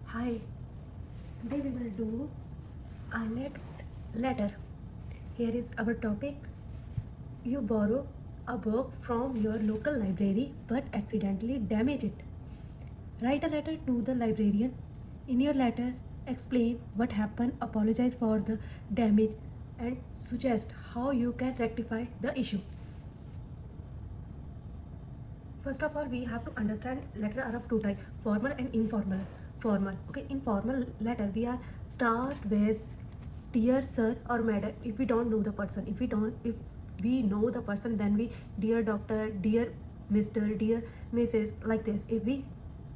Hi, today we will do a letter. Here is our topic. You borrow a book from your local library but accidentally damage it. Write a letter to the librarian. In your letter, explain what happened, apologize for the damage, and suggest how you can rectify the issue. First of all, we have to understand letter are of two types: formal and informal. Formal, okay. Informal letter we are start with dear sir or madam. If we don't know the person, if we know the person, then we dear doctor, dear Mr., dear Mrs., like this. If we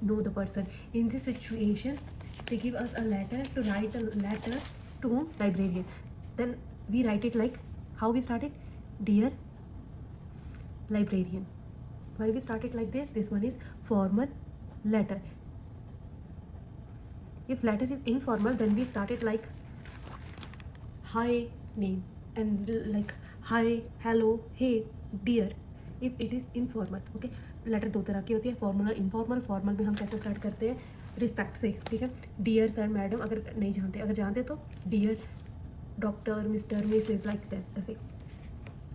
know the person, in this situation, they give us a letter to write a letter to librarian. Then we write it like how we started, dear librarian. Why we started like this one is formal letter. If letter is informal, then we started like hi name and like hi, hello, hey, dear. If it is informal, okay. Letter दो तरह की होती है, formal और informal. Formal में हम कैसे start करते हैं, रिस्पेक्ट से, ठीक है. डियर सर मैडम, अगर नहीं जानते, अगर जानते तो dear doctor, Mr, Mrs, like this, ऐसे.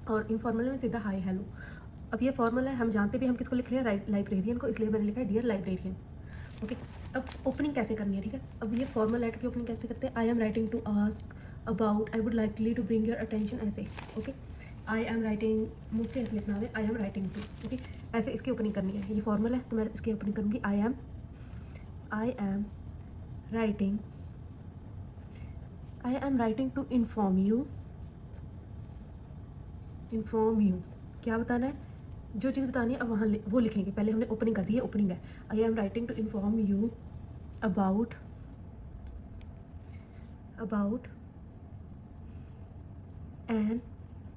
और इनफॉर्मल में सीधा हाय, हेलो. अब ये फॉर्मल है, हम जानते भी हम किसको लिख रहे हैं, लाइब्रेरियन को, इसलिए मैंने लिखा है डियर लाइब्रेरियन, ओके. अब ओपनिंग कैसे करनी है, ठीक है. अब ये फॉर्मल लेटर की ओपनिंग कैसे करते हैं, I am writing to ask about, I would likely to bring your attention, ऐसे, okay. I am writing, mostly ऐसे लिखना है, I am writing to, okay. ऐसे इसकी ओपनिंग करनी है. ये फॉर्मल है तो मैं इसकी ओपनिंग करूँगी, I am writing, I am writing to inform you. क्या बताना है, जो चीज़ बतानी है अब वहाँ वो लिखेंगे. पहले हमने ओपनिंग कर दी है, ओपनिंग है. I am writing to inform you about an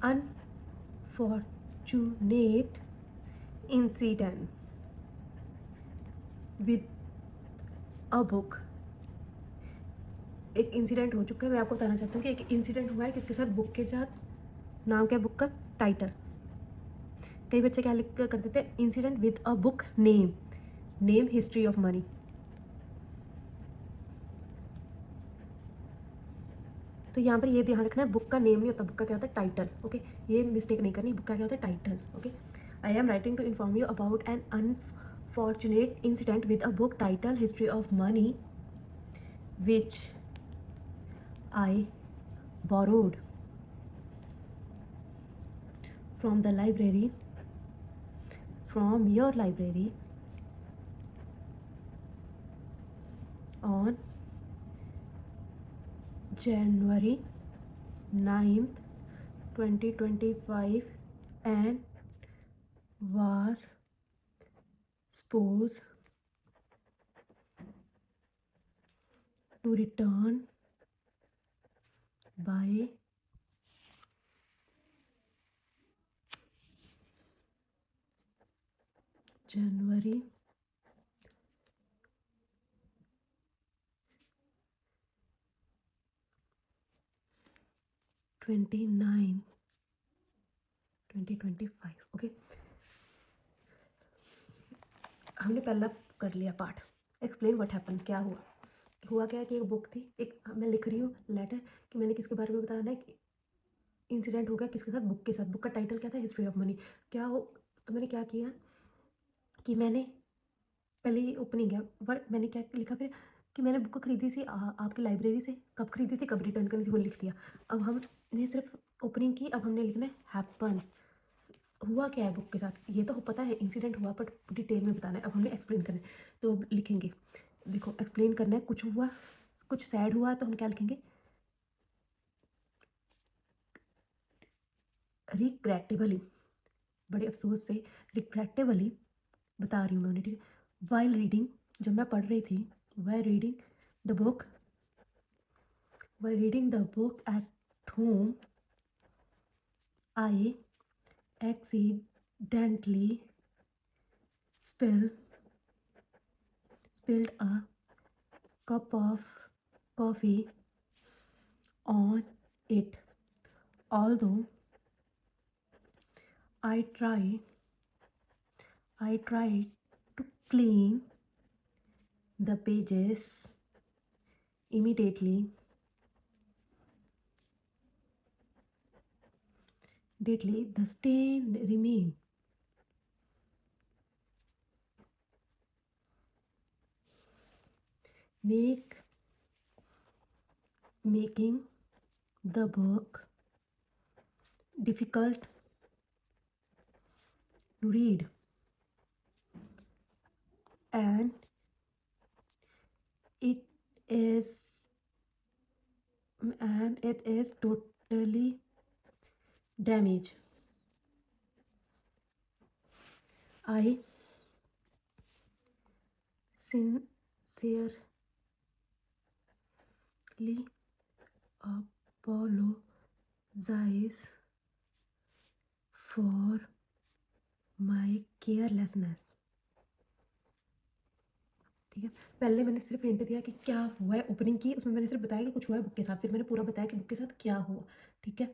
unfortunate incident with a book. एक इंसिडेंट हो चुका है, मैं आपको बताना चाहता हूँ कि एक इंसिडेंट हुआ है किसके साथ, बुक के साथ. नाम क्या है बुक का, टाइटल. कई बच्चे क्या लिख कर देते हैं, incident with a book name history of money. तो यहाँ पर ये ध्यान रखना है, बुक का नेम नहीं होता, बुक का क्या होता है, टाइटल, ओके. ये मिस्टेक नहीं करनी, बुक का क्या होता है, title, okay. I am writing to inform you about an unfortunate incident with a book title history of money which I borrowed from your library on January 9th 2025 and was supposed to return by January 29 2025, okay. हमने पहला कर लिया part. Explain what happen, क्या हुआ क्या है कि एक बुक थी, एक मैं लिख रही हूँ लेटर कि मैंने किसके बारे में बताना है कि इंसिडेंट हो गया किसके साथ, बुक के साथ. बुक का टाइटल क्या था, हिस्ट्री ऑफ मनी. क्या हो, तो मैंने क्या किया कि मैंने पहले ही ओपनिंग है, बट मैंने क्या लिखा फिर कि मैंने बुक खरीदी थी आपकी लाइब्रेरी से, कब खरीदी थी, कब रिटर्न करनी थी, वो लिख दिया. अब हमने सिर्फ ओपनिंग की, अब हमने लिखना है हैपन, हुआ क्या है बुक के साथ. ये तो पता है इंसिडेंट हुआ, बट डिटेल में बताना है. अब हमने एक्सप्लेन करना है, तो लिखेंगे, देखो एक्सप्लेन करना है. कुछ हुआ, कुछ सैड हुआ, तो हम क्या लिखेंगे, रिग्रेटेबली, बड़े अफसोस से, रिग्रेटेबली बता रही हूँ मैं उन्हें, ठीक है. वाइल रीडिंग, जब मैं पढ़ रही थी, while reading the book at home I accidentally spilled a cup of coffee on it. Although I tried to clean the pages, immediately, the stain remain. Making the book difficult to read, and it is totally damaged. I sincerely apologize for my carelessness. ठीक है, पहले मैंने सिर्फ hint दिया कि क्या हुआ है, ओपनिंग की उसमें मैंने सिर्फ बताया कि कुछ हुआ है बुक के साथ, फिर मैंने पूरा बताया कि बुक के साथ क्या हुआ। ठीक है,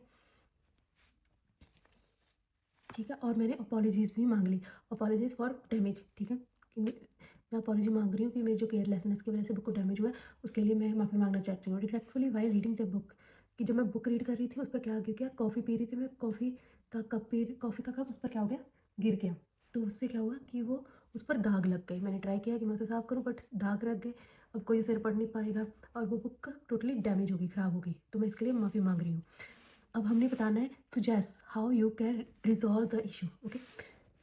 ठीक है, और मैंने अपॉलॉजीज़ भी मांग ली, अपॉलॉजीज़ फॉर डैमेज। ठीक है, कि मैं अपॉलॉजी मांग रही हूँ कि मेरी जो केयरलेसनेस की वजह से बुक को डैमेज हुआ है, उसके लिए मैं माफ़ी मांगना चाहती हूँ। Regretfully while reading the book, कि जब मैं बुक रीड कर रही थी उस पर क्या गिर गया, कॉफ़ी पी रही थी मैं, कॉफ़ी का कप उस पर क्या हो गया, गिर गया। तो उससे क्या हुआ कि वो उस पर दाग लग गए। मैंने ट्राई किया कि मैं उसे साफ़ करूँ बट दाग लग गए, अब कोई उसे पढ़ नहीं पाएगा और वो बुक टोटली डैमेज होगी, ख़राब होगी। तो मैं इसके लिए माफ़ी मांग रही हूँ। अब हमने बताना है suggest how you can resolve the issue. Okay,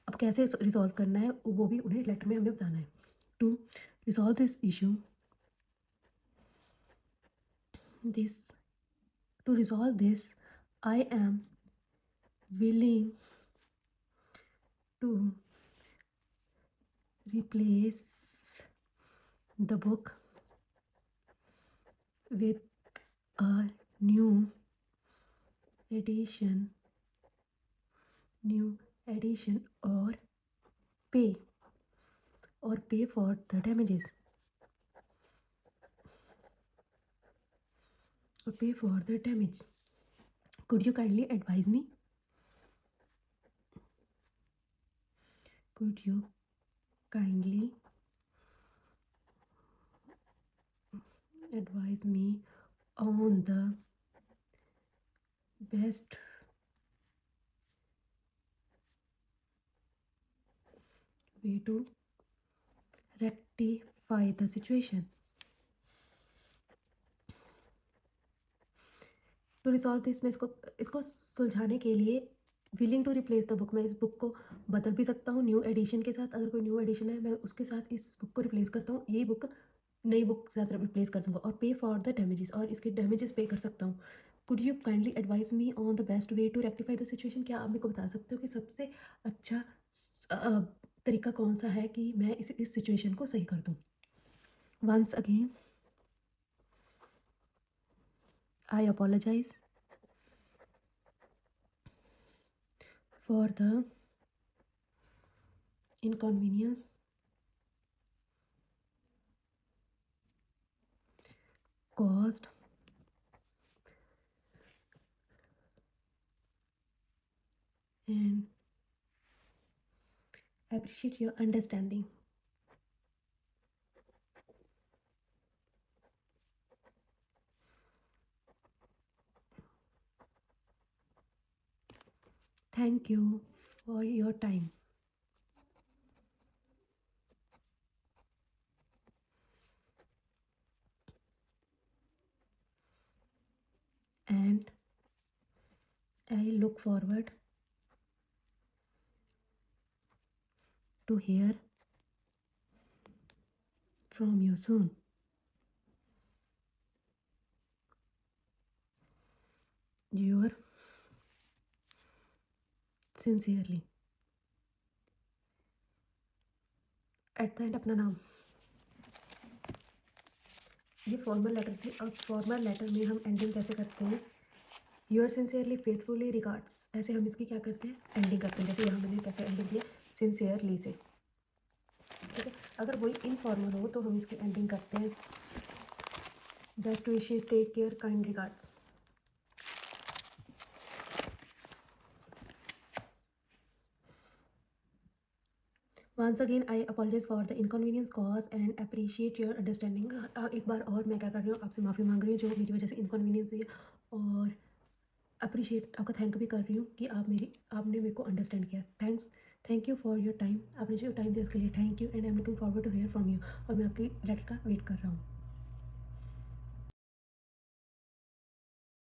अब कैसे रिजॉल्व करना है वो भी उन्हें लेटर में हमने बताना है। To resolve this issue, this to resolve this I am willing to replace the book with a new edition or pay for the damages, or pay for the damage. Could you kindly advise me? Could you kindly advise me on the best way to rectify the situation? To resolve this, मैं इसको सुलझाने के लिए willing to replace the book, मैं इस book को बदल भी सकता हूँ न्यू एडिशन के साथ। अगर कोई न्यू एडिशन है मैं उसके साथ इस बुक को रिप्लेस करता हूँ, यही बुक नई बुक के साथ रिप्लेस कर दूँगा। और पे फॉर द डैमेजेस, और इसके डैमेजेस पे कर सकता हूँ। Could you kindly advise me on the best way to rectify the situation, क्या आप मेरे को बता सकते हो कि सबसे अच्छा तरीका कौन सा है कि मैं इस सिचुएशन को सही कर दूँ। Once again I apologise for the inconvenience caused and appreciate your understanding. Thank you for your time. And I look forward to hear from you soon. Your sincerely. At the end अपना नाम। ये formal letter थी। अब formal letter में हम ending कैसे करते हैं, योर सिंसियरली फेथफुली रिगार्ड्स, ऐसे हम इसकी क्या करते हैं, एंडिंग करते हैं। जैसे यहाँ मैंने कैसे एंडिंग किया, सिंसियरली से। ठीक है, अगर वही इनफॉर्मल हो तो हम इसकी एंडिंग करते हैं best wishes, take care, kind regards. Once again I apologise for the inconvenience cause and appreciate your understanding. एक बार और मैं क्या कर रही हूँ, आपसे माफ़ी मांग रही हूँ जो मेरी वजह से इनकन्वीनियंस हुई है, और अप्रिशिएट आपका थैंक भी कर रही हूँ कि आपने मेरे को अंडरस्टैंड किया। Thank you for your time. आपने जो टाइम दिया उसके लिए thank you, and I am looking forward to hear from you. और मैं आपकी लेटर का वेट कर रहा हूँ।